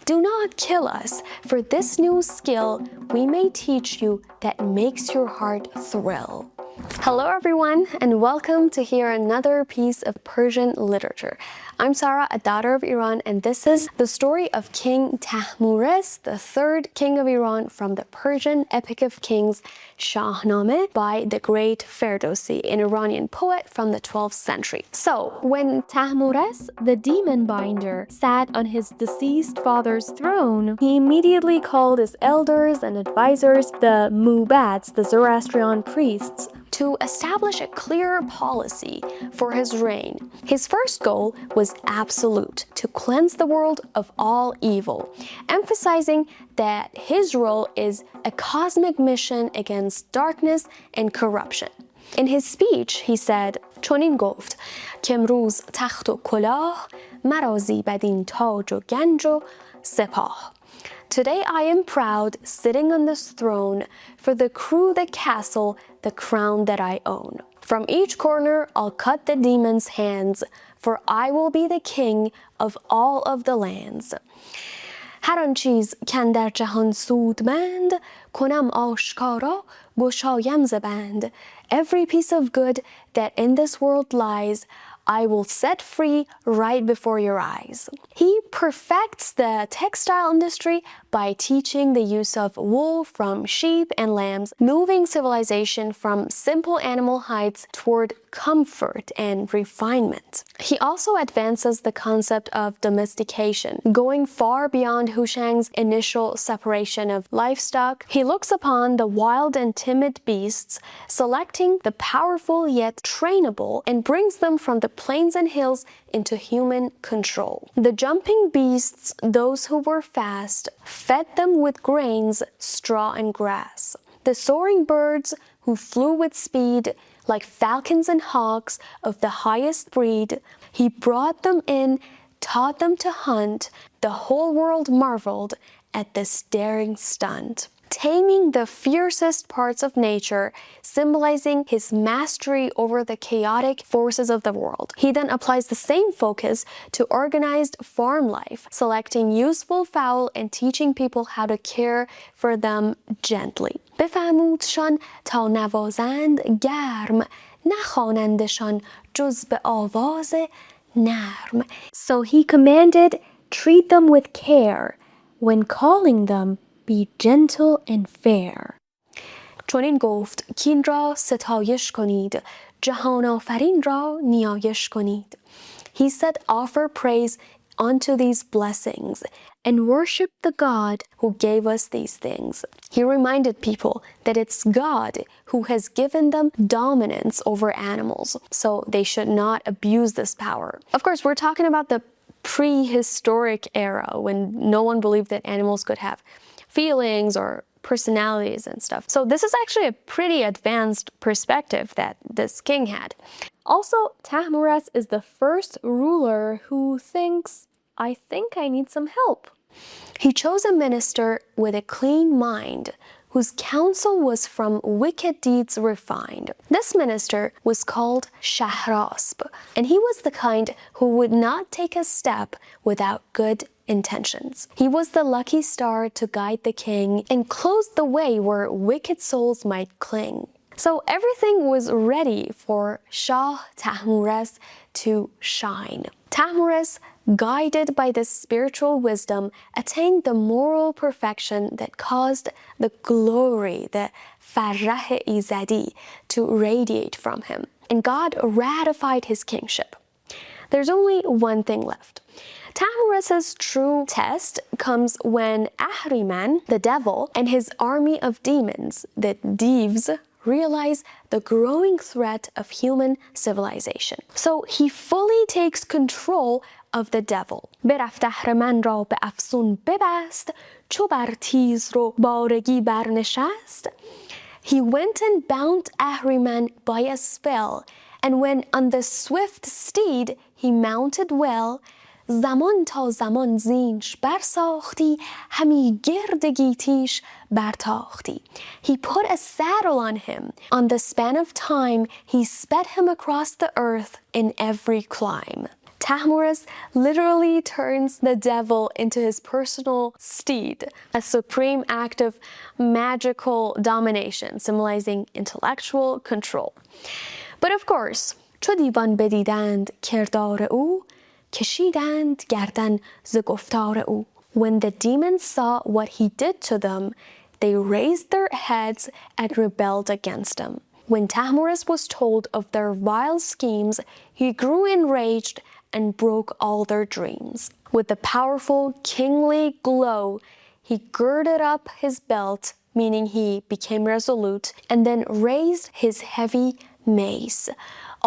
Do not kill us, for this new skill we may teach you that makes your heart thrill. Hello everyone, and welcome to hear another piece of Persian literature. I'm Sarah, a daughter of Iran, and this is the story of King Tahures, the third king of Iran from the Persian Epic of Kings, Shahnameh, by the great Ferdowsi, an Iranian poet from the 12th century. So, when Tahures, the demon binder, sat on his deceased father's throne, he immediately called his elders and advisors, the Mubads, the Zoroastrian priests, to establish a clear policy for his reign. His first goal was absolute, to cleanse the world of all evil, emphasizing that his role is a cosmic mission against darkness and corruption. In his speech, he said, چنین گفت که امروز تخت و کلاه مرا زیبد این تاج و گنج و سپاه. Today I am proud, sitting on this throne, for the crew, the castle, the crown that I own. From each corner I'll cut the demon's hands, for I will be the king of all of the lands. هر آن چیز کاندر جهان سودمند کنم آشکارا گشایم ز بند. Every piece of good that in this world lies, I will set free right before your eyes. He perfects the textile industry by teaching the use of wool from sheep and lambs, moving civilization from simple animal hides toward comfort and refinement. He also advances the concept of domestication, going far beyond Hushang's initial separation of livestock. He looks upon the wild and timid beasts, selecting the powerful yet trainable, and brings them from the plains and hills into human control. The jumping beasts, those who were fast, fed them with grains, straw, and grass. The soaring birds, who flew with speed, like falcons and hawks of the highest breed, he brought them in, taught them to hunt. The whole world marveled at this daring stunt. Taming the fiercest parts of nature, symbolizing his mastery over the chaotic forces of the world. He then applies the same focus to organized farm life, selecting useful fowl and teaching people how to care for them gently. بفرمودشان تا نوازند گرم نخوانندشان جز به آواز نرم. So he commanded, treat them with care. When calling them, be gentle and fair. چنین گفت کین را ستایش کنید جهان آفرین را نیایش کنید. He said, offer praise unto these blessings and worship the God who gave us these things. He reminded people that it's God who has given them dominance over animals, so they should not abuse this power. Of course, we're talking about the prehistoric era when no one believed that animals could have feelings or personalities and stuff. So this is actually a pretty advanced perspective that this king had. Also, Tahures is the first ruler who thinks, I think I need some help. He chose a minister with a clean mind, whose counsel was from wicked deeds refined. This minister was called Shahrasp, and he was the kind who would not take a step without good intentions. He was the lucky star to guide the king and close the way where wicked souls might cling. So everything was ready for Shah Tahures to shine. Tahures, guided by this spiritual wisdom, attained the moral perfection that caused the glory, the farrah izadi, to radiate from him. And God ratified his kingship. There's only one thing left. Tahures' true test comes when Ahriman, the devil, and his army of demons, the Divs, realize the growing threat of human civilization. So he fully takes control of the devil. برفت اهرمن را به افسون ببست چو بر تیز رو بارگی برنشست. He went and bound Ahriman by a spell, and when on the swift steed he mounted well, زمان تا زمان زینش برساختی همی گرد گیتیش برتاختی. He put a saddle on him. On the span of time, he sped him across the earth in every clime. Tahures literally turns the devil into his personal steed, a supreme act of magical domination, symbolizing intellectual control. But of course, چو دیوان بدیدند کردار او کشیدند گردن ز گفتار او. When the demons saw what he did to them, they raised their heads and rebelled against him. When Tahures was told of their vile schemes, he grew enraged and broke all their dreams. With a powerful kingly glow, he girded up his belt, meaning he became resolute, and then raised his heavy mace.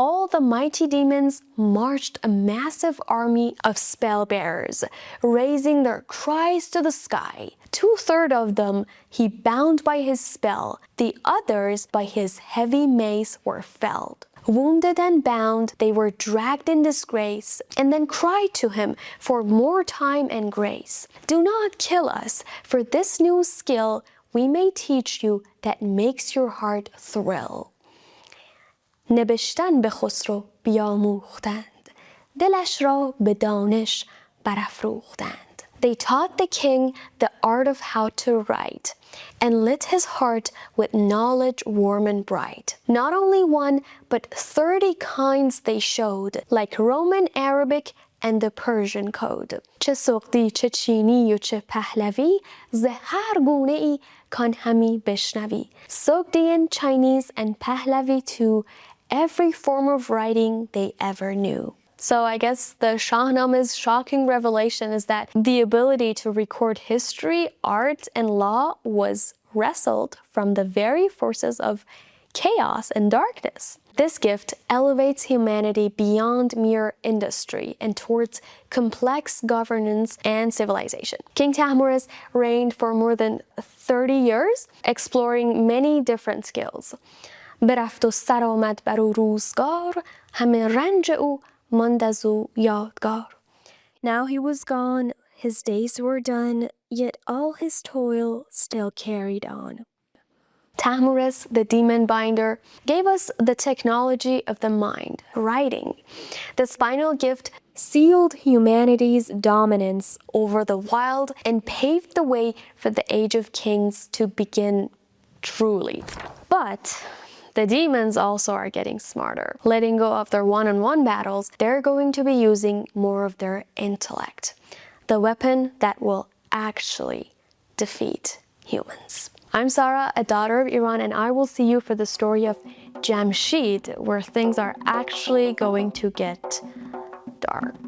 All the mighty demons marched a massive army of spell-bearers, raising their cries to the sky. 2/3 of them he bound by his spell, the others by his heavy mace were felled. Wounded and bound, they were dragged in disgrace, and then cried to him for more time and grace. Do not kill us, for this new skill we may teach you that makes your heart thrill. نبشتن به خسرو بیاموختند دلش را به دانش برافروختند. They taught the king the art of how to write and lit his heart with knowledge warm and bright. Not only one, but 30 kinds they showed, like Roman, Arabic, and the Persian code. چه سقدی چه چینی و چه پهلوی ز هر گونه ای کان همی بشنوی. Sogdian, Chinese, and Pahlavi too, every form of writing they ever knew. So I guess the Shahnameh's shocking revelation is that the ability to record history, art, and law was wrestled from the very forces of chaos and darkness. This gift elevates humanity beyond mere industry and towards complex governance and civilization. King Tahures reigned for more than 30 years, exploring many different skills. برفت و سر آمد بر او روزگار همه رنج او ماند از او یادگار. Now he was gone, his days were done, yet all his toil still carried on. Tahures, the demon binder, gave us the technology of the mind, writing. This final gift sealed humanity's dominance over the wild and paved the way for the Age of Kings to begin truly. But the demons also are getting smarter. Letting go of their one-on-one battles, they're going to be using more of their intellect, the weapon that will actually defeat humans. I'm Sarah, a daughter of Iran, and I will see you for the story of Jamshid, where things are actually going to get dark.